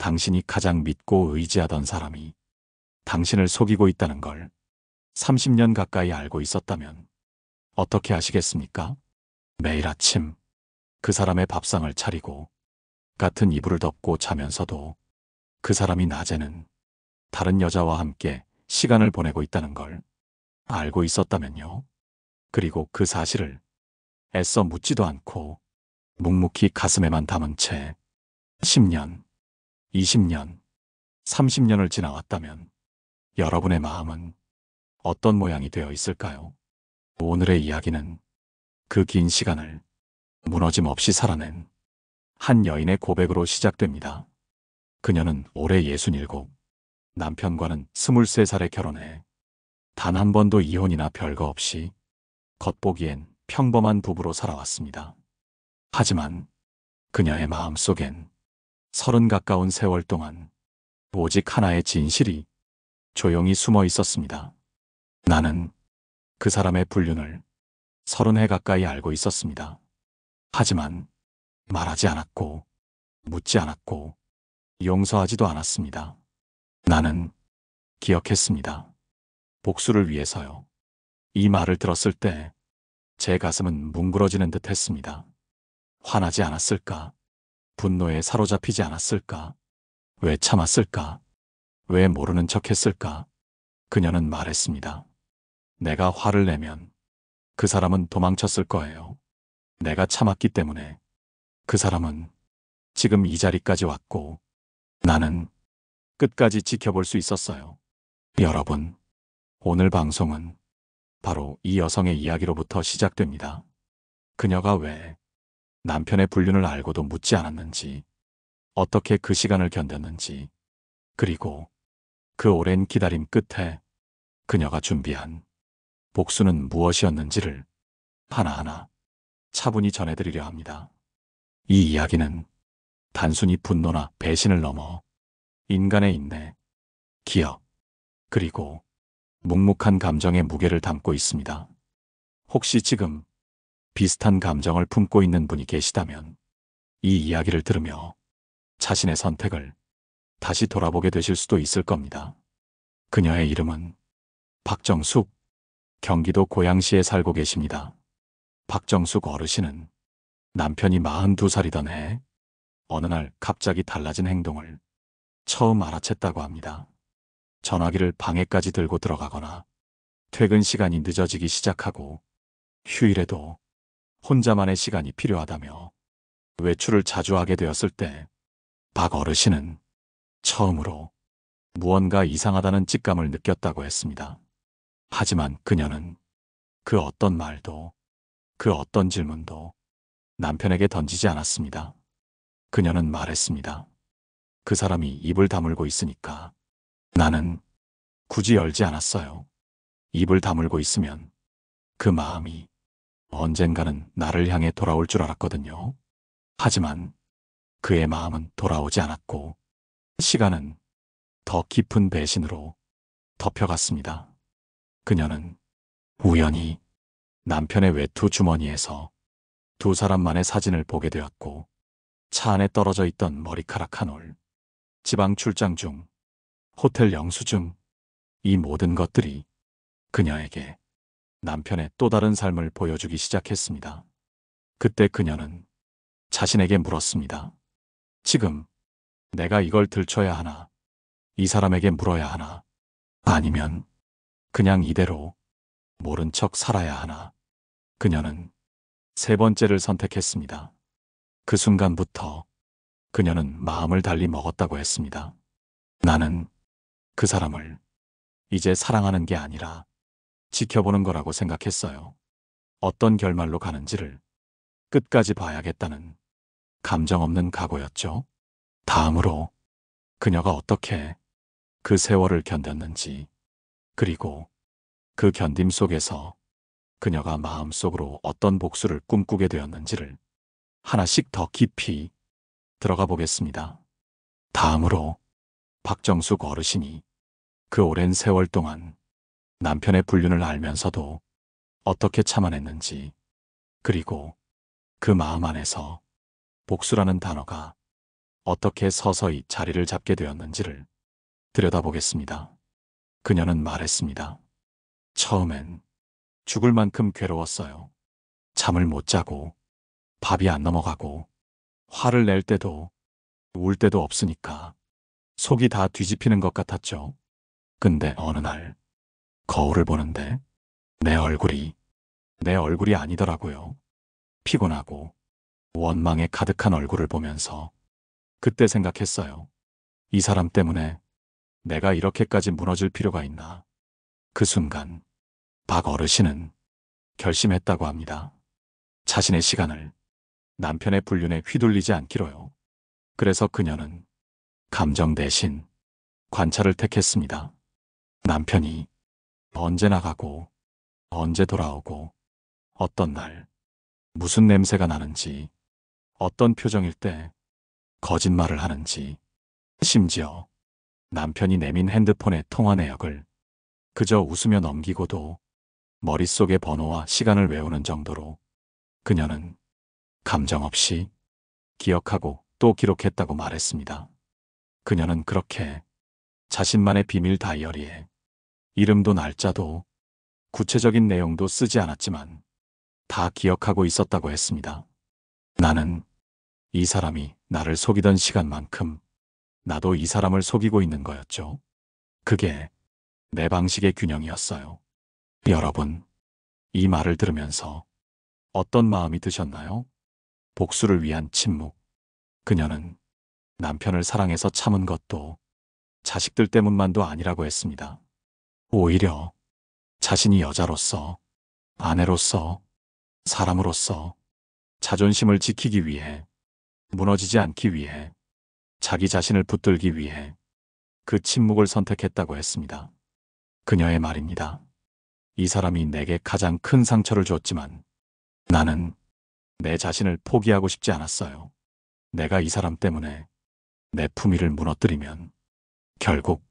당신이 가장 믿고 의지하던 사람이 당신을 속이고 있다는 걸 30년 가까이 알고 있었다면 어떻게 하시겠습니까? 매일 아침 그 사람의 밥상을 차리고 같은 이불을 덮고 자면서도 그 사람이 낮에는 다른 여자와 함께 시간을 보내고 있다는 걸 알고 있었다면요. 그리고 그 사실을 애써 묻지도 않고 묵묵히 가슴에만 담은 채 10년, 20년, 30년을 지나왔다면 여러분의 마음은 어떤 모양이 되어 있을까요? 오늘의 이야기는 그 긴 시간을 무너짐 없이 살아낸 한 여인의 고백으로 시작됩니다. 그녀는 올해 67, 남편과는 23살에 결혼해 단 한 번도 이혼이나 별거 없이 겉보기엔 평범한 부부로 살아왔습니다. 하지만 그녀의 마음속엔 30 가까운 세월 동안 오직 하나의 진실이 조용히 숨어 있었습니다. 나는 그 사람의 불륜을 30해 가까이 알고 있었습니다. 하지만 말하지 않았고 묻지 않았고 용서하지도 않았습니다. 나는 기억했습니다. 복수를 위해서요. 이 말을 들었을 때 제 가슴은 뭉그러지는 듯 했습니다. 화나지 않았을까? 분노에 사로잡히지 않았을까? 왜 참았을까? 왜 모르는 척 했을까? 그녀는 말했습니다. 내가 화를 내면 그 사람은 도망쳤을 거예요. 내가 참았기 때문에 그 사람은 지금 이 자리까지 왔고 나는 끝까지 지켜볼 수 있었어요. 여러분, 오늘 방송은 바로 이 여성의 이야기로부터 시작됩니다. 그녀가 왜 남편의 불륜을 알고도 묻지 않았는지, 어떻게 그 시간을 견뎠는지, 그리고 그 오랜 기다림 끝에 그녀가 준비한 복수는 무엇이었는지를 하나하나 차분히 전해드리려 합니다. 이 이야기는 단순히 분노나 배신을 넘어 인간의 인내, 기억, 그리고 묵묵한 감정의 무게를 담고 있습니다. 혹시 지금 비슷한 감정을 품고 있는 분이 계시다면 이 이야기를 들으며 자신의 선택을 다시 돌아보게 되실 수도 있을 겁니다. 그녀의 이름은 박정숙, 경기도 고양시에 살고 계십니다. 박정숙 어르신은 남편이 42살이던 해 어느 날 갑자기 달라진 행동을 처음 알아챘다고 합니다. 전화기를 방에까지 들고 들어가거나 퇴근 시간이 늦어지기 시작하고 휴일에도 혼자만의 시간이 필요하다며 외출을 자주 하게 되었을 때 박 어르신은 처음으로 무언가 이상하다는 직감을 느꼈다고 했습니다. 하지만 그녀는 그 어떤 말도 그 어떤 질문도 남편에게 던지지 않았습니다. 그녀는 말했습니다. 그 사람이 입을 다물고 있으니까 나는 굳이 열지 않았어요. 입을 다물고 있으면 그 마음이 언젠가는 나를 향해 돌아올 줄 알았거든요. 하지만 그의 마음은 돌아오지 않았고 시간은 더 깊은 배신으로 덮여갔습니다. 그녀는 우연히 남편의 외투 주머니에서 두 사람만의 사진을 보게 되었고 차 안에 떨어져 있던 머리카락 한 올, 지방 출장 중, 호텔 영수증, 이 모든 것들이 그녀에게 남편의 또 다른 삶을 보여주기 시작했습니다. 그때 그녀는 자신에게 물었습니다. 지금 내가 이걸 들춰야 하나? 이 사람에게 물어야 하나? 아니면 그냥 이대로 모른 척 살아야 하나? 그녀는 세 번째를 선택했습니다. 그 순간부터 그녀는 마음을 달리 먹었다고 했습니다. 나는 그 사람을 이제 사랑하는 게 아니라 지켜보는 거라고 생각했어요. 어떤 결말로 가는지를 끝까지 봐야겠다는 감정 없는 각오였죠. 다음으로 그녀가 어떻게 그 세월을 견뎠는지, 그리고 그 견딤 속에서 그녀가 마음속으로 어떤 복수를 꿈꾸게 되었는지를 하나씩 더 깊이 들어가 보겠습니다. 다음으로 박정숙 어르신이 그 오랜 세월 동안 남편의 불륜을 알면서도 어떻게 참아냈는지, 그리고 그 마음 안에서 복수라는 단어가 어떻게 서서히 자리를 잡게 되었는지를 들여다보겠습니다. 그녀는 말했습니다. 처음엔 죽을 만큼 괴로웠어요. 잠을 못 자고 밥이 안 넘어가고 화를 낼 때도 울 때도 없으니까 속이 다 뒤집히는 것 같았죠. 근데 어느 날 거울을 보는데 내 얼굴이 아니더라고요. 피곤하고 원망에 가득한 얼굴을 보면서 그때 생각했어요. 이 사람 때문에 내가 이렇게까지 무너질 필요가 있나. 그 순간 박 어르신은 결심했다고 합니다. 자신의 시간을 남편의 불륜에 휘둘리지 않기로요. 그래서 그녀는 감정 대신 관찰을 택했습니다. 남편이 언제 나가고 언제 돌아오고 어떤 날 무슨 냄새가 나는지 어떤 표정일 때 거짓말을 하는지 심지어 남편이 내민 핸드폰의 통화 내역을 그저 웃으며 넘기고도 머릿속의 번호와 시간을 외우는 정도로 그녀는 감정 없이 기억하고 또 기록했다고 말했습니다. 그녀는 그렇게 자신만의 비밀 다이어리에 이름도 날짜도 구체적인 내용도 쓰지 않았지만 다 기억하고 있었다고 했습니다. 나는 이 사람이 나를 속이던 시간만큼 나도 이 사람을 속이고 있는 거였죠. 그게 내 방식의 균형이었어요. 여러분, 이 말을 들으면서 어떤 마음이 드셨나요? 복수를 위한 침묵. 그녀는 남편을 사랑해서 참은 것도 자식들 때문만도 아니라고 했습니다. 오히려 자신이 여자로서, 아내로서, 사람으로서 자존심을 지키기 위해, 무너지지 않기 위해, 자기 자신을 붙들기 위해 그 침묵을 선택했다고 했습니다. 그녀의 말입니다. 이 사람이 내게 가장 큰 상처를 줬지만 나는 내 자신을 포기하고 싶지 않았어요. 내가 이 사람 때문에 내 품위를 무너뜨리면 결국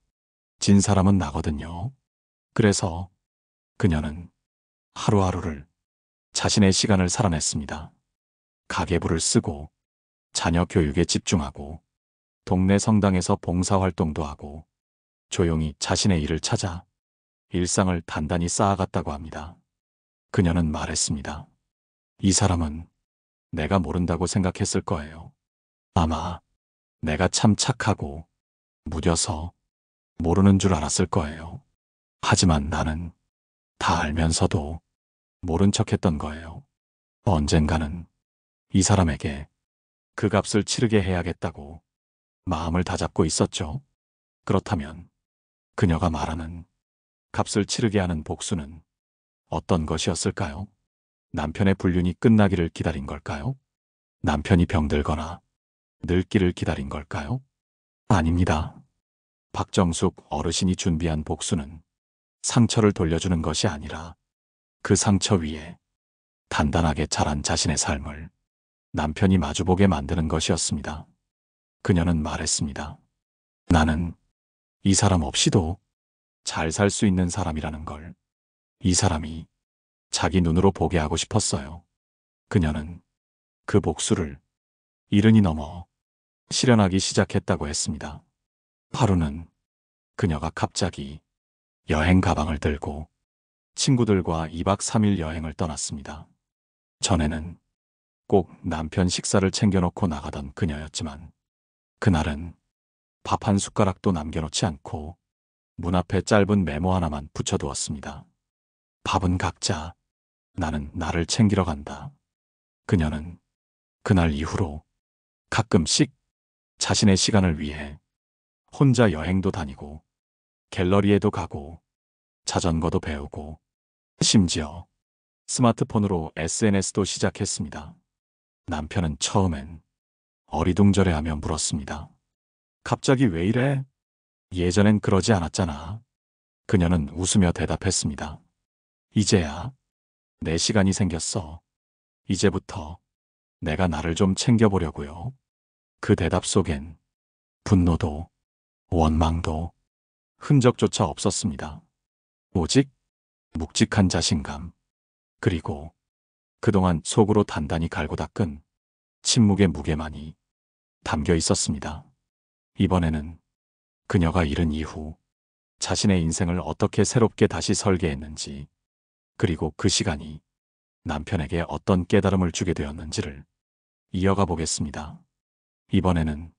진 사람은 나거든요. 그래서 그녀는 하루하루를 자신의 시간을 살아냈습니다. 가계부를 쓰고 자녀 교육에 집중하고 동네 성당에서 봉사활동도 하고 조용히 자신의 일을 찾아 일상을 단단히 쌓아갔다고 합니다. 그녀는 말했습니다. 이 사람은 내가 모른다고 생각했을 거예요. 아마 내가 참 착하고 무뎌서 모르는 줄 알았을 거예요. 하지만 나는 다 알면서도 모른 척했던 거예요. 언젠가는 이 사람에게 그 값을 치르게 해야겠다고 마음을 다잡고 있었죠. 그렇다면 그녀가 말하는 값을 치르게 하는 복수는 어떤 것이었을까요? 남편의 불륜이 끝나기를 기다린 걸까요? 남편이 병들거나 늙기를 기다린 걸까요? 아닙니다. 박정숙 어르신이 준비한 복수는 상처를 돌려주는 것이 아니라 그 상처 위에 단단하게 자란 자신의 삶을 남편이 마주보게 만드는 것이었습니다. 그녀는 말했습니다. 나는 이 사람 없이도 잘 살 수 있는 사람이라는 걸 이 사람이 자기 눈으로 보게 하고 싶었어요. 그녀는 그 복수를 이른이 넘어 실현하기 시작했다고 했습니다. 하루는 그녀가 갑자기 여행 가방을 들고 친구들과 2박 3일 여행을 떠났습니다. 전에는 꼭 남편 식사를 챙겨놓고 나가던 그녀였지만 그날은 밥 한 숟가락도 남겨놓지 않고 문 앞에 짧은 메모 하나만 붙여두었습니다. 밥은 각자, 나는 나를 챙기러 간다. 그녀는 그날 이후로 가끔씩 자신의 시간을 위해 혼자 여행도 다니고 갤러리에도 가고 자전거도 배우고 심지어 스마트폰으로 SNS도 시작했습니다. 남편은 처음엔 어리둥절해하며 물었습니다. 갑자기 왜 이래? 예전엔 그러지 않았잖아. 그녀는 웃으며 대답했습니다. 이제야 내 시간이 생겼어. 이제부터 내가 나를 좀 챙겨보려고요. 그 대답 속엔 분노도 원망도 흔적조차 없었습니다. 오직 묵직한 자신감, 그리고 그동안 속으로 단단히 갈고 닦은 침묵의 무게만이 담겨 있었습니다. 이번에는 그녀가 잃은 이후 자신의 인생을 어떻게 새롭게 다시 설계했는지, 그리고 그 시간이 남편에게 어떤 깨달음을 주게 되었는지를 이어가 보겠습니다. 이번에는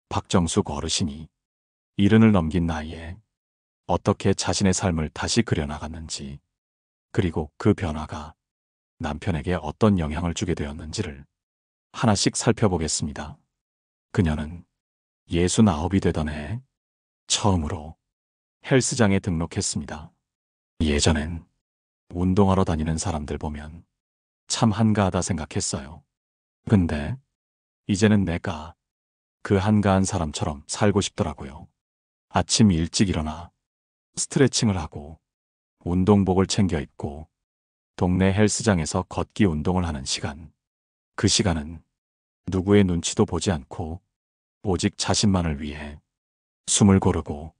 박정숙 어르신이 70을 넘긴 나이에 어떻게 자신의 삶을 다시 그려나갔는지, 그리고 그 변화가 남편에게 어떤 영향을 주게 되었는지를 하나씩 살펴보겠습니다. 그녀는 69이 되던 해 처음으로 헬스장에 등록했습니다. 예전엔 운동하러 다니는 사람들 보면 참 한가하다 생각했어요. 근데 이제는 내가 그 한가한 사람처럼 살고 싶더라고요. 아침 일찍 일어나 스트레칭을 하고 운동복을 챙겨 입고 동네 헬스장에서 걷기 운동을 하는 시간. 그 시간은 누구의 눈치도 보지 않고 오직 자신만을 위해 숨을 고르고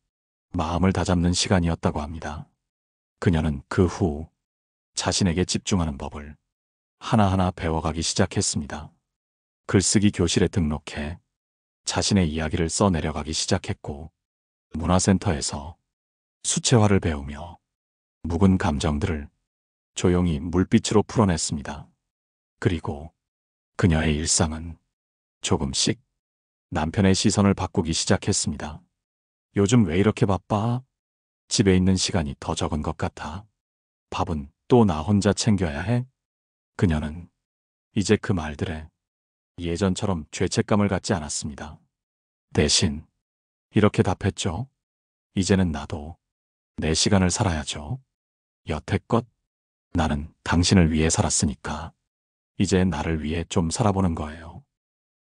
마음을 다잡는 시간이었다고 합니다. 그녀는 그 후 자신에게 집중하는 법을 하나하나 배워가기 시작했습니다. 글쓰기 교실에 등록해 자신의 이야기를 써내려가기 시작했고, 문화센터에서 수채화를 배우며 묵은 감정들을 조용히 물빛으로 풀어냈습니다. 그리고 그녀의 일상은 조금씩 남편의 시선을 바꾸기 시작했습니다. 요즘 왜 이렇게 바빠? 집에 있는 시간이 더 적은 것 같아. 밥은 또 나 혼자 챙겨야 해? 그녀는 이제 그 말들에 예전처럼 죄책감을 갖지 않았습니다. 대신 이렇게 답했죠. 이제는 나도 내 시간을 살아야죠. 여태껏 나는 당신을 위해 살았으니까 이제 나를 위해 좀 살아보는 거예요.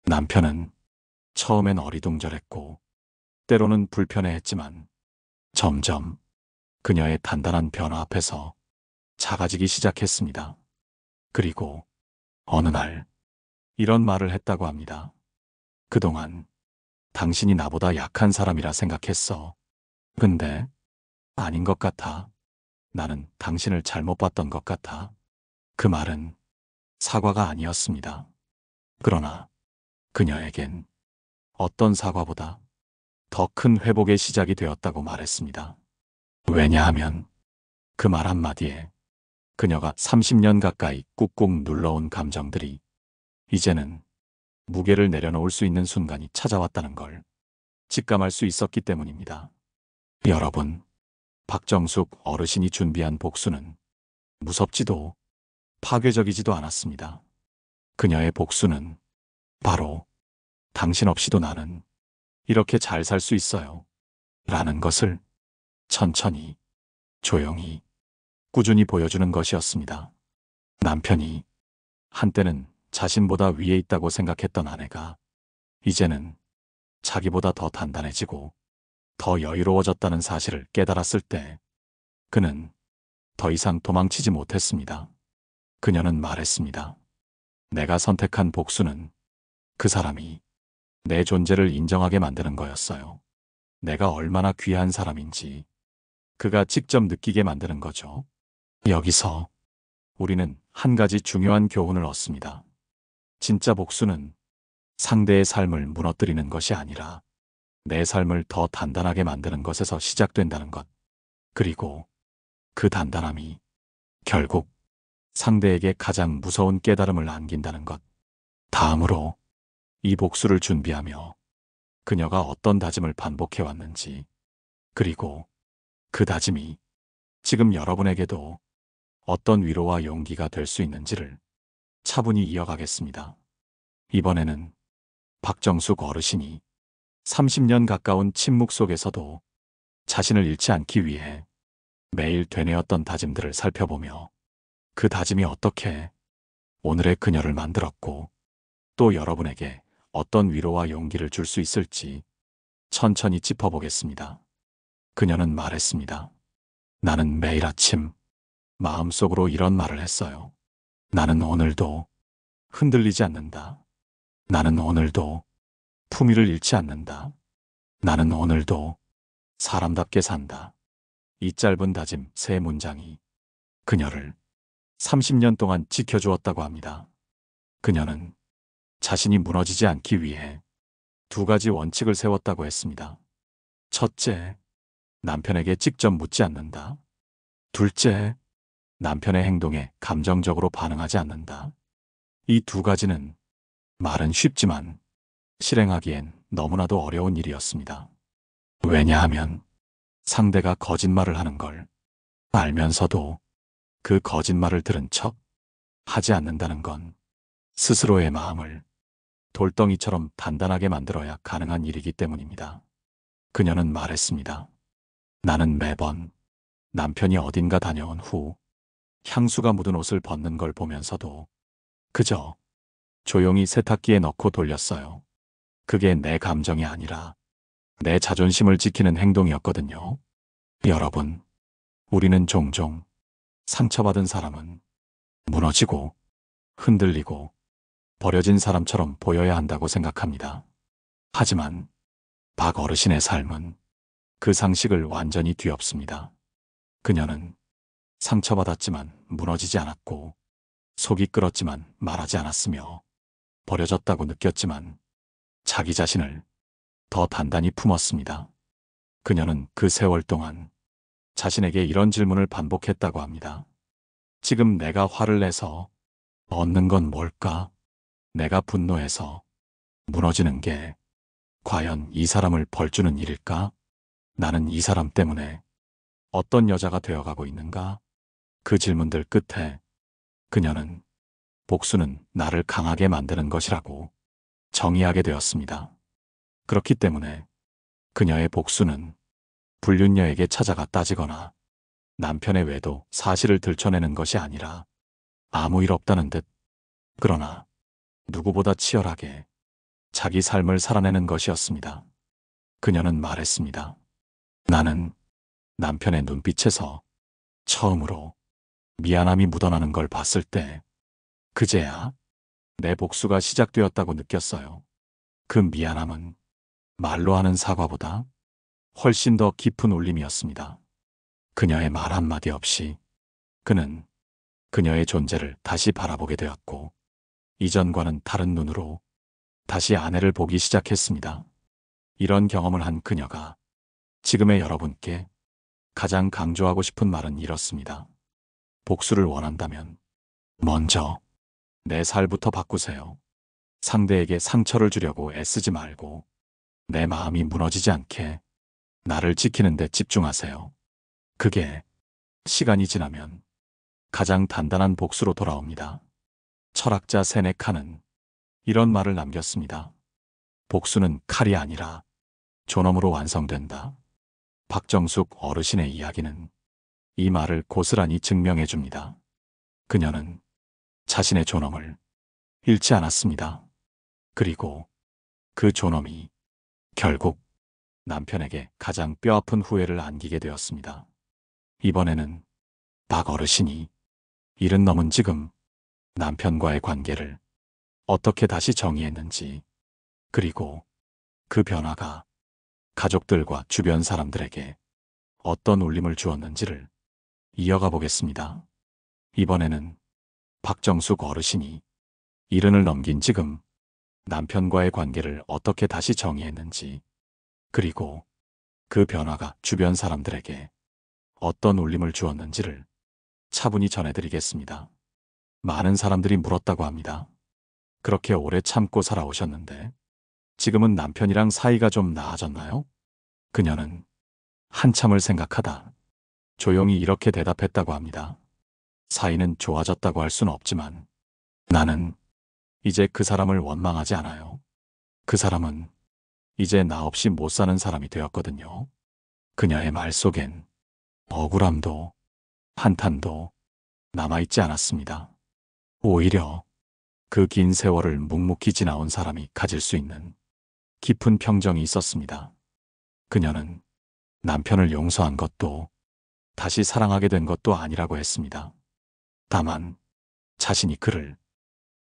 남편은 처음엔 어리둥절했고 때로는 불편해했지만 점점 그녀의 단단한 변화 앞에서 작아지기 시작했습니다. 그리고 어느 날 이런 말을 했다고 합니다. 그동안 당신이 나보다 약한 사람이라 생각했어. 근데 아닌 것 같아. 나는 당신을 잘못 봤던 것 같아. 그 말은 사과가 아니었습니다. 그러나 그녀에겐 어떤 사과보다 더 큰 회복의 시작이 되었다고 말했습니다. 왜냐하면 그 말 한마디에 그녀가 30년 가까이 꾹꾹 눌러온 감정들이 이제는 무게를 내려놓을 수 있는 순간이 찾아왔다는 걸 직감할 수 있었기 때문입니다. 여러분, 박정숙 어르신이 준비한 복수는 무섭지도 파괴적이지도 않았습니다. 그녀의 복수는 바로 당신 없이도 나는 이렇게 잘 살 수 있어요. 라는 것을 천천히, 조용히, 꾸준히 보여주는 것이었습니다. 남편이 한때는 자신보다 위에 있다고 생각했던 아내가 이제는 자기보다 더 단단해지고 더 여유로워졌다는 사실을 깨달았을 때 그는 더 이상 도망치지 못했습니다. 그녀는 말했습니다. 내가 선택한 복수는 그 사람이 내 존재를 인정하게 만드는 거였어요. 내가 얼마나 귀한 사람인지 그가 직접 느끼게 만드는 거죠. 여기서 우리는 한 가지 중요한 교훈을 얻습니다. 진짜 복수는 상대의 삶을 무너뜨리는 것이 아니라 내 삶을 더 단단하게 만드는 것에서 시작된다는 것. 그리고 그 단단함이 결국 상대에게 가장 무서운 깨달음을 안긴다는 것. 다음으로 이 복수를 준비하며 그녀가 어떤 다짐을 반복해왔는지, 그리고 그 다짐이 지금 여러분에게도 어떤 위로와 용기가 될 수 있는지를 차분히 이어가겠습니다. 이번에는 박정숙 어르신이 30년 가까운 침묵 속에서도 자신을 잃지 않기 위해 매일 되뇌었던 다짐들을 살펴보며 그 다짐이 어떻게 오늘의 그녀를 만들었고 또 여러분에게 어떤 위로와 용기를 줄 수 있을지 천천히 짚어보겠습니다. 그녀는 말했습니다. 나는 매일 아침 마음속으로 이런 말을 했어요. 나는 오늘도 흔들리지 않는다. 나는 오늘도 품위를 잃지 않는다. 나는 오늘도 사람답게 산다. 이 짧은 다짐 세 문장이 그녀를 30년 동안 지켜주었다고 합니다. 그녀는 자신이 무너지지 않기 위해 두 가지 원칙을 세웠다고 했습니다. 첫째, 남편에게 직접 묻지 않는다. 둘째, 남편의 행동에 감정적으로 반응하지 않는다. 이 두 가지는 말은 쉽지만 실행하기엔 너무나도 어려운 일이었습니다. 왜냐하면 상대가 거짓말을 하는 걸 알면서도 그 거짓말을 들은 척 하지 않는다는 건 스스로의 마음을 돌덩이처럼 단단하게 만들어야 가능한 일이기 때문입니다. 그녀는 말했습니다. 나는 매번 남편이 어딘가 다녀온 후 향수가 묻은 옷을 벗는 걸 보면서도 그저 조용히 세탁기에 넣고 돌렸어요. 그게 내 감정이 아니라 내 자존심을 지키는 행동이었거든요. 여러분, 우리는 종종 상처받은 사람은 무너지고 흔들리고 버려진 사람처럼 보여야 한다고 생각합니다. 하지만 박 어르신의 삶은 그 상식을 완전히 뒤엎습니다. 그녀는 상처받았지만 무너지지 않았고 속이 끓었지만 말하지 않았으며 버려졌다고 느꼈지만 자기 자신을 더 단단히 품었습니다. 그녀는 그 세월 동안 자신에게 이런 질문을 반복했다고 합니다. 지금 내가 화를 내서 얻는 건 뭘까? 내가 분노해서 무너지는 게 과연 이 사람을 벌주는 일일까? 나는 이 사람 때문에 어떤 여자가 되어가고 있는가? 그 질문들 끝에 그녀는 복수는 나를 강하게 만드는 것이라고 정의하게 되었습니다. 그렇기 때문에 그녀의 복수는 불륜녀에게 찾아가 따지거나 남편의 외도 사실을 들춰내는 것이 아니라 아무 일 없다는 듯, 그러나 누구보다 치열하게 자기 삶을 살아내는 것이었습니다. 그녀는 말했습니다. 나는 남편의 눈빛에서 처음으로 미안함이 묻어나는 걸 봤을 때 그제야 내 복수가 시작되었다고 느꼈어요. 그 미안함은 말로 하는 사과보다 훨씬 더 깊은 울림이었습니다. 그녀의 말 한마디 없이 그는 그녀의 존재를 다시 바라보게 되었고 이전과는 다른 눈으로 다시 아내를 보기 시작했습니다. 이런 경험을 한 그녀가 지금의 여러분께 가장 강조하고 싶은 말은 이렇습니다. 복수를 원한다면 먼저 내 살부터 바꾸세요. 상대에게 상처를 주려고 애쓰지 말고 내 마음이 무너지지 않게 나를 지키는 데 집중하세요. 그게 시간이 지나면 가장 단단한 복수로 돌아옵니다. 철학자 세네카는 이런 말을 남겼습니다. 복수는 칼이 아니라 존엄으로 완성된다. 박정숙 어르신의 이야기는 이 말을 고스란히 증명해 줍니다. 그녀는 자신의 존엄을 잃지 않았습니다. 그리고 그 존엄이 결국 남편에게 가장 뼈아픈 후회를 안기게 되었습니다. 이번에는 박 어르신이 70 넘은 지금 남편과의 관계를 어떻게 다시 정의했는지, 그리고 그 변화가 가족들과 주변 사람들에게 어떤 울림을 주었는지를 이어가 보겠습니다. 이번에는 박정숙 어르신이 70을 넘긴 지금 남편과의 관계를 어떻게 다시 정의했는지, 그리고 그 변화가 주변 사람들에게 어떤 울림을 주었는지를 차분히 전해드리겠습니다. 많은 사람들이 물었다고 합니다. 그렇게 오래 참고 살아오셨는데 지금은 남편이랑 사이가 좀 나아졌나요? 그녀는 한참을 생각하다 조용히 이렇게 대답했다고 합니다. 사이는 좋아졌다고 할 수는 없지만 나는 이제 그 사람을 원망하지 않아요. 그 사람은 이제 나 없이 못 사는 사람이 되었거든요. 그녀의 말 속엔 억울함도 한탄도 남아있지 않았습니다. 오히려 그 긴 세월을 묵묵히 지나온 사람이 가질 수 있는 깊은 평정이 있었습니다. 그녀는 남편을 용서한 것도 다시 사랑하게 된 것도 아니라고 했습니다. 다만 자신이 그를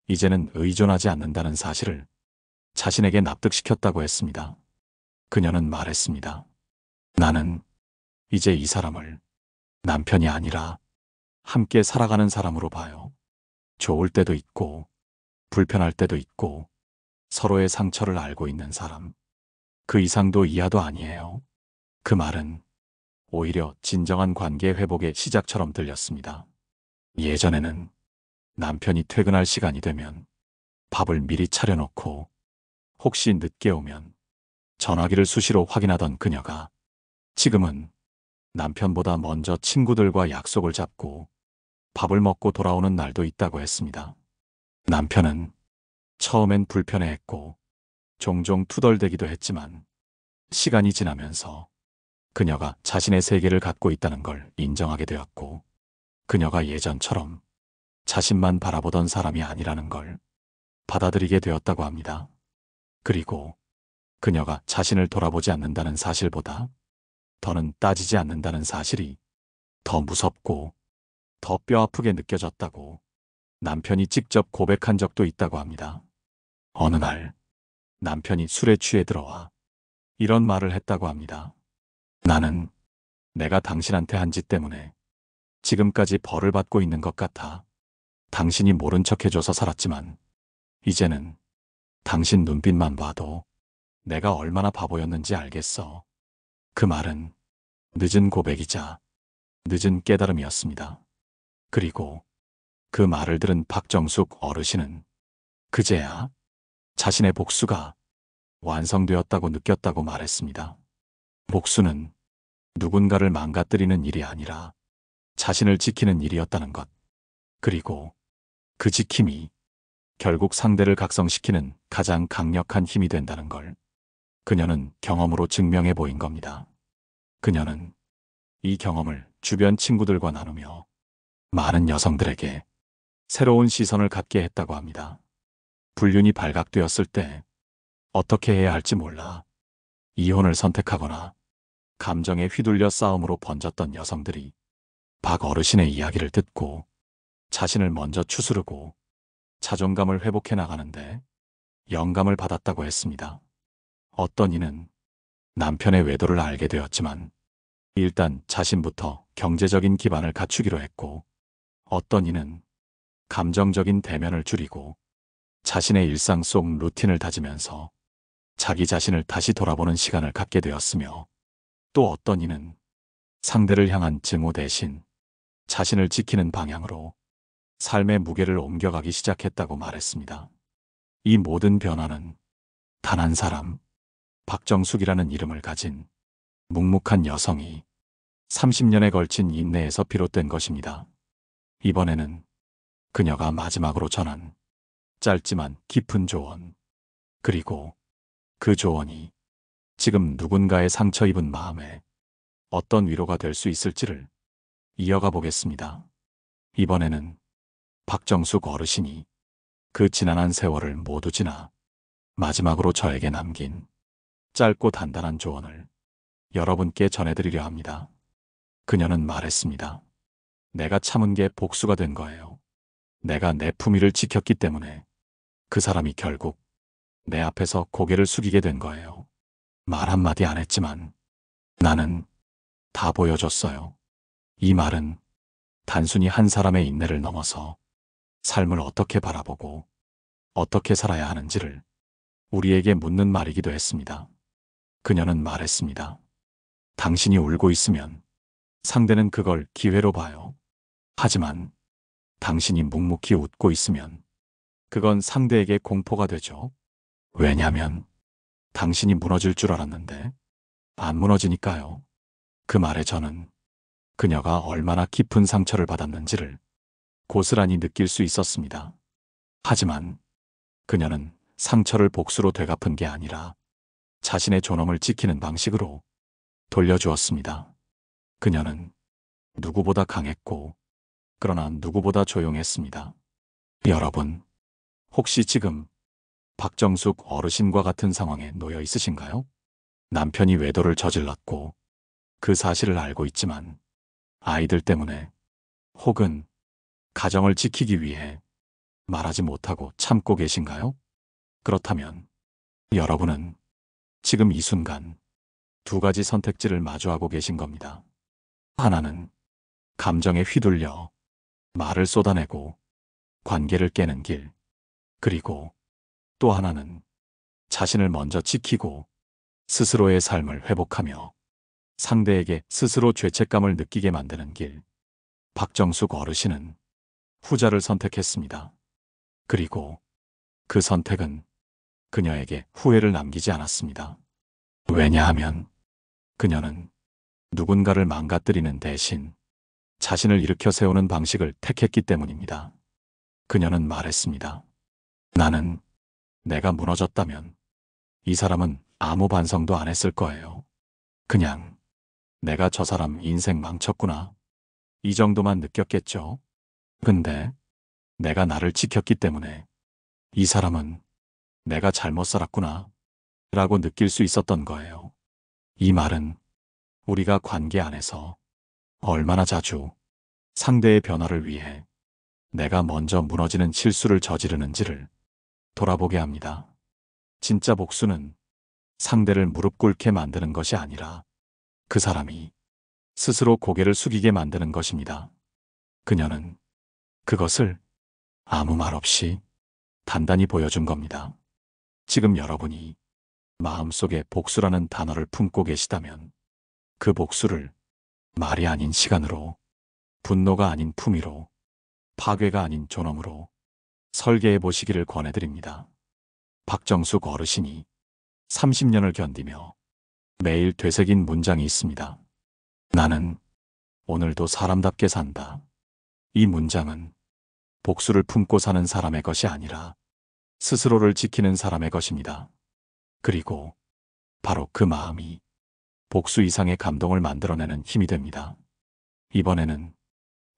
이제는 의존하지 않는다는 사실을 자신에게 납득시켰다고 했습니다. 그녀는 말했습니다. 나는 이제 이 사람을 남편이 아니라 함께 살아가는 사람으로 봐요. 좋을 때도 있고 불편할 때도 있고 서로의 상처를 알고 있는 사람. 그 이상도 이하도 아니에요. 그 말은 오히려 진정한 관계 회복의 시작처럼 들렸습니다. 예전에는 남편이 퇴근할 시간이 되면 밥을 미리 차려놓고 혹시 늦게 오면 전화기를 수시로 확인하던 그녀가 지금은 남편보다 먼저 친구들과 약속을 잡고 밥을 먹고 돌아오는 날도 있다고 했습니다. 남편은 처음엔 불편해했고 종종 투덜대기도 했지만 시간이 지나면서 그녀가 자신의 세계를 갖고 있다는 걸 인정하게 되었고 그녀가 예전처럼 자신만 바라보던 사람이 아니라는 걸 받아들이게 되었다고 합니다. 그리고 그녀가 자신을 돌아보지 않는다는 사실보다 더는 따지지 않는다는 사실이 더 무섭고 더 뼈아프게 느껴졌다고 남편이 직접 고백한 적도 있다고 합니다. 어느 날 남편이 술에 취해 들어와 이런 말을 했다고 합니다. 나는 내가 당신한테 한 짓 때문에 지금까지 벌을 받고 있는 것 같아. 당신이 모른 척 해줘서 살았지만 이제는 당신 눈빛만 봐도 내가 얼마나 바보였는지 알겠어. 그 말은 늦은 고백이자 늦은 깨달음이었습니다. 그리고 그 말을 들은 박정숙 어르신은 그제야 자신의 복수가 완성되었다고 느꼈다고 말했습니다. 복수는 누군가를 망가뜨리는 일이 아니라 자신을 지키는 일이었다는 것. 그리고 그 지킴이 결국 상대를 각성시키는 가장 강력한 힘이 된다는 걸 그녀는 경험으로 증명해 보인 겁니다. 그녀는 이 경험을 주변 친구들과 나누며 많은 여성들에게 새로운 시선을 갖게 했다고 합니다. 불륜이 발각되었을 때 어떻게 해야 할지 몰라 이혼을 선택하거나 감정에 휘둘려 싸움으로 번졌던 여성들이 박 어르신의 이야기를 듣고 자신을 먼저 추스르고 자존감을 회복해 나가는데 영감을 받았다고 했습니다. 어떤 이는 남편의 외도를 알게 되었지만 일단 자신부터 경제적인 기반을 갖추기로 했고 어떤 이는 감정적인 대면을 줄이고 자신의 일상 속 루틴을 다지면서 자기 자신을 다시 돌아보는 시간을 갖게 되었으며 또 어떤 이는 상대를 향한 증오 대신 자신을 지키는 방향으로 삶의 무게를 옮겨가기 시작했다고 말했습니다. 이 모든 변화는 단 한 사람, 박정숙이라는 이름을 가진 묵묵한 여성이 30년에 걸친 인내에서 비롯된 것입니다. 이번에는 그녀가 마지막으로 전한 짧지만 깊은 조언, 그리고 그 조언이 지금 누군가의 상처 입은 마음에 어떤 위로가 될 수 있을지를 이어가 보겠습니다. 이번에는 박정숙 어르신이 그 지난한 세월을 모두 지나 마지막으로 저에게 남긴 짧고 단단한 조언을 여러분께 전해드리려 합니다. 그녀는 말했습니다. 내가 참은 게 복수가 된 거예요. 내가 내 품위를 지켰기 때문에 그 사람이 결국 내 앞에서 고개를 숙이게 된 거예요. 말 한마디 안 했지만 나는 다 보여줬어요. 이 말은 단순히 한 사람의 인내를 넘어서 삶을 어떻게 바라보고 어떻게 살아야 하는지를 우리에게 묻는 말이기도 했습니다. 그녀는 말했습니다. 당신이 울고 있으면 상대는 그걸 기회로 봐요. 하지만 당신이 묵묵히 웃고 있으면 그건 상대에게 공포가 되죠. 왜냐면 당신이 무너질 줄 알았는데 안 무너지니까요. 그 말에 저는 그녀가 얼마나 깊은 상처를 받았는지를 고스란히 느낄 수 있었습니다. 하지만 그녀는 상처를 복수로 되갚은 게 아니라 자신의 존엄을 지키는 방식으로 돌려주었습니다. 그녀는 누구보다 강했고 그러나 누구보다 조용했습니다. 여러분, 혹시 지금 박정숙 어르신과 같은 상황에 놓여 있으신가요? 남편이 외도를 저질렀고 그 사실을 알고 있지만 아이들 때문에 혹은 가정을 지키기 위해 말하지 못하고 참고 계신가요? 그렇다면 여러분은 지금 이 순간 두 가지 선택지를 마주하고 계신 겁니다. 하나는 감정에 휘둘려 말을 쏟아내고 관계를 깨는 길, 그리고 또 하나는 자신을 먼저 지키고 스스로의 삶을 회복하며 상대에게 스스로 죄책감을 느끼게 만드는 길. 박정숙 어르신은 후자를 선택했습니다. 그리고 그 선택은 그녀에게 후회를 남기지 않았습니다. 왜냐하면 그녀는 누군가를 망가뜨리는 대신 자신을 일으켜 세우는 방식을 택했기 때문입니다. 그녀는 말했습니다. 나는 내가 무너졌다면 이 사람은 아무 반성도 안 했을 거예요. 그냥 내가 저 사람 인생 망쳤구나. 이 정도만 느꼈겠죠. 근데 내가 나를 지켰기 때문에 이 사람은 내가 잘못 살았구나 라고 느낄 수 있었던 거예요. 이 말은 우리가 관계 안에서 얼마나 자주 상대의 변화를 위해 내가 먼저 무너지는 실수를 저지르는지를 돌아보게 합니다. 진짜 복수는 상대를 무릎 꿇게 만드는 것이 아니라 그 사람이 스스로 고개를 숙이게 만드는 것입니다. 그녀는 그것을 아무 말 없이 단단히 보여준 겁니다. 지금 여러분이 마음속에 복수라는 단어를 품고 계시다면 그 복수를 말이 아닌 시간으로, 분노가 아닌 품위로, 파괴가 아닌 존엄으로 설계해 보시기를 권해드립니다. 박정숙 어르신이 30년을 견디며 매일 되새긴 문장이 있습니다. 나는 오늘도 사람답게 산다. 이 문장은 복수를 품고 사는 사람의 것이 아니라 스스로를 지키는 사람의 것입니다. 그리고 바로 그 마음이 복수 이상의 감동을 만들어내는 힘이 됩니다. 이번에는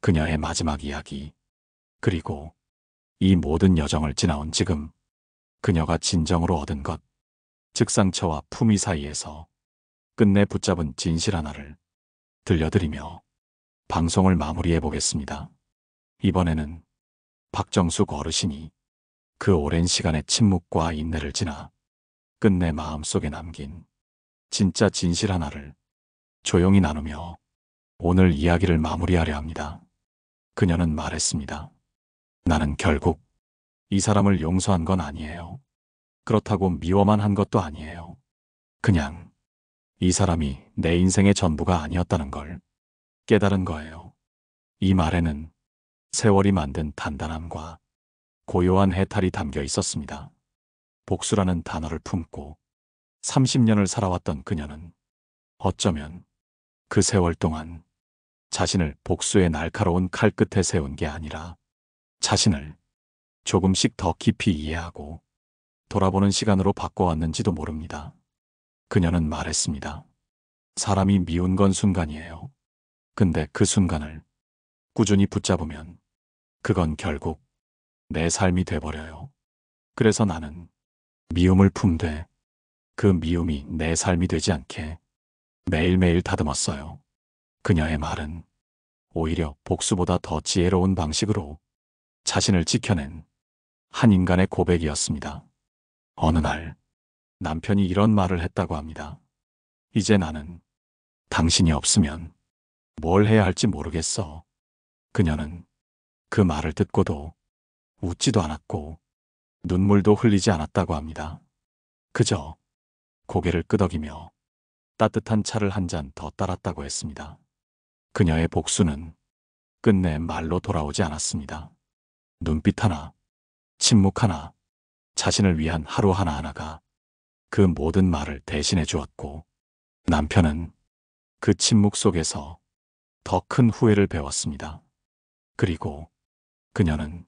그녀의 마지막 이야기, 그리고 이 모든 여정을 지나온 지금 그녀가 진정으로 얻은 것, 즉 상처와 품위 사이에서 끝내 붙잡은 진실 하나를 들려드리며 방송을 마무리해 보겠습니다. 이번에는 박정숙 어르신이 그 오랜 시간의 침묵과 인내를 지나 끝내 마음속에 남긴 진짜 진실 하나를 조용히 나누며 오늘 이야기를 마무리하려 합니다. 그녀는 말했습니다. 나는 결국 이 사람을 용서한 건 아니에요. 그렇다고 미워만 한 것도 아니에요. 그냥 이 사람이 내 인생의 전부가 아니었다는 걸 깨달은 거예요. 이 말에는 세월이 만든 단단함과 고요한 해탈이 담겨 있었습니다. 복수라는 단어를 품고 30년을 살아왔던 그녀는 어쩌면 그 세월 동안 자신을 복수의 날카로운 칼 끝에 세운 게 아니라 자신을 조금씩 더 깊이 이해하고 돌아보는 시간으로 바꿔왔는지도 모릅니다. 그녀는 말했습니다. 사람이 미운 건 순간이에요. 근데 그 순간을 꾸준히 붙잡으면 그건 결국 내 삶이 돼버려요. 그래서 나는 미움을 품되 그 미움이 내 삶이 되지 않게 매일매일 다듬었어요. 그녀의 말은 오히려 복수보다 더 지혜로운 방식으로 자신을 지켜낸 한 인간의 고백이었습니다. 어느 날 남편이 이런 말을 했다고 합니다. 이제 나는 당신이 없으면 뭘 해야 할지 모르겠어. 그녀는 그 말을 듣고도 웃지도 않았고 눈물도 흘리지 않았다고 합니다. 그저 고개를 끄덕이며 따뜻한 차를 한 잔 더 따랐다고 했습니다. 그녀의 복수는 끝내 말로 돌아오지 않았습니다. 눈빛 하나, 침묵 하나, 자신을 위한 하루 하나하나가 그 모든 말을 대신해 주었고 남편은 그 침묵 속에서 더 큰 후회를 배웠습니다. 그리고 그녀는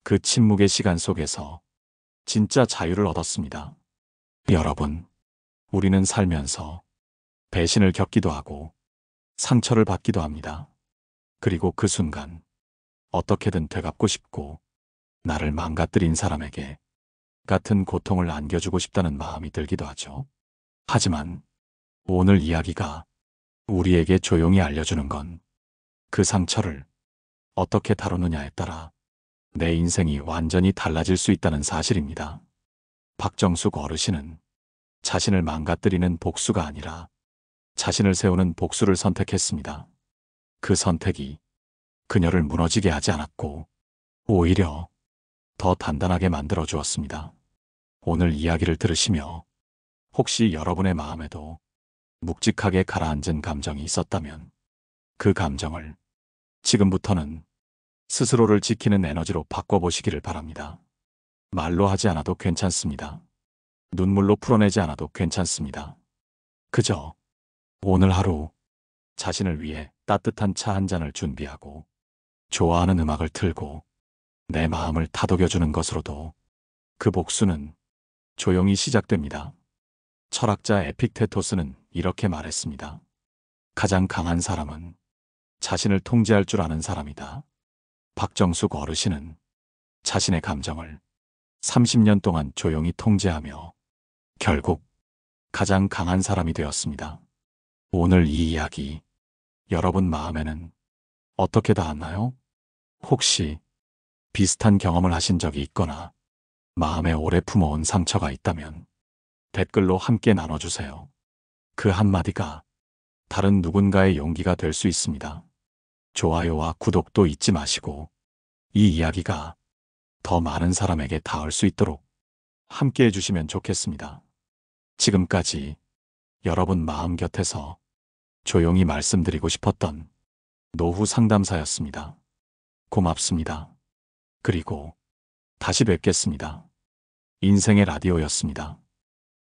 그 침묵의 시간 속에서 진짜 자유를 얻었습니다. 여러분, 우리는 살면서 배신을 겪기도 하고 상처를 받기도 합니다. 그리고 그 순간 어떻게든 되갚고 싶고 나를 망가뜨린 사람에게 같은 고통을 안겨주고 싶다는 마음이 들기도 하죠. 하지만 오늘 이야기가 우리에게 조용히 알려주는 건 그 상처를 어떻게 다루느냐에 따라 내 인생이 완전히 달라질 수 있다는 사실입니다. 박정숙 어르신은 자신을 망가뜨리는 복수가 아니라 자신을 세우는 복수를 선택했습니다. 그 선택이 그녀를 무너지게 하지 않았고 오히려 더 단단하게 만들어 주었습니다. 오늘 이야기를 들으시며 혹시 여러분의 마음에도 묵직하게 가라앉은 감정이 있었다면 그 감정을 지금부터는 스스로를 지키는 에너지로 바꿔보시기를 바랍니다. 말로 하지 않아도 괜찮습니다. 눈물로 풀어내지 않아도 괜찮습니다. 그저 오늘 하루 자신을 위해 따뜻한 차 한 잔을 준비하고 좋아하는 음악을 틀고 내 마음을 다독여주는 것으로도 그 복수는 조용히 시작됩니다. 철학자 에픽테토스는 이렇게 말했습니다. 가장 강한 사람은 자신을 통제할 줄 아는 사람이다. 박정숙 어르신은 자신의 감정을 30년 동안 조용히 통제하며 결국 가장 강한 사람이 되었습니다. 오늘 이 이야기, 여러분 마음에는 어떻게 닿았나요? 혹시 비슷한 경험을 하신 적이 있거나 마음에 오래 품어온 상처가 있다면 댓글로 함께 나눠주세요. 그 한마디가 다른 누군가의 용기가 될 수 있습니다. 좋아요와 구독도 잊지 마시고 이 이야기가 더 많은 사람에게 닿을 수 있도록 함께 해주시면 좋겠습니다. 지금까지 여러분 마음 곁에서 조용히 말씀드리고 싶었던 노후 상담사였습니다. 고맙습니다. 그리고 다시 뵙겠습니다. 인생의 라디오였습니다.